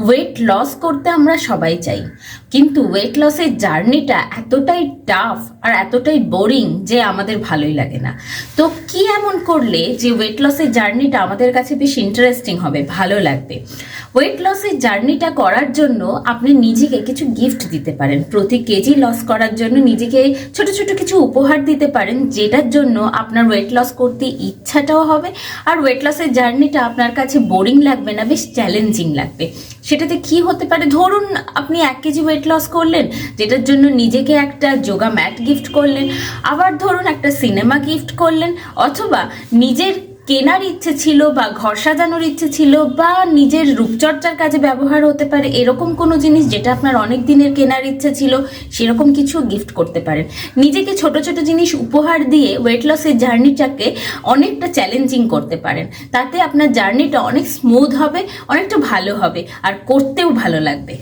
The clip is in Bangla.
ওয়েট লস করতে আমরা সবাই চাই, কিন্তু ওয়েট লসের জার্নিটা এতটাই টাফ আর এতটাই বোরিং যে আমাদের ভালোই লাগে না। তো কি এমন করলে যে ওয়েট লসের জার্নিটা আমাদের কাছে বেশ ইন্টারেস্টিং হবে, ভালো লাগবে? ওয়েট লসের জার্নিটা করার জন্য আপনি নিজেকে কিছু গিফট দিতে পারেন। প্রতি কেজি লস করার জন্য নিজেকে ছোট ছোট কিছু উপহার দিতে পারেন, যেটার জন্য আপনার ওয়েট লস করতে ইচ্ছাটাও হবে আর ওয়েট লসের জার্নিটা আপনার কাছে বোরিং লাগবে না, বেশ চ্যালেঞ্জিং লাগবে। সেটাতে কি হতে পারে, ধরুন আপনি 1 কেজি ওয়েট লস করলেন, যেটার জন্য নিজেকে একটা যোগা ম্যাট গিফট করলেন, আবার ধরুন একটা সিনেমা গিফট করলেন, অথবা নিজের কেনার ইচ্ছে ছিল বা ঘর সাজানোর ইচ্ছে ছিল বা নিজের রূপচর্চার কাজে ব্যবহার হতে পারে এরকম কোনো জিনিস যেটা আপনার অনেক দিনের কেনার ইচ্ছে ছিল, সেরকম কিছু গিফট করতে পারেন। নিজেকে ছোট ছোট জিনিস উপহার দিয়ে ওয়েট লসের জার্নিটাকে অনেকটা চ্যালেঞ্জিং করতে পারেন। তাতে আপনার জার্নিটা অনেক স্মুথ হবে, অনেকটা ভালো হবে আর করতেও ভালো লাগবে।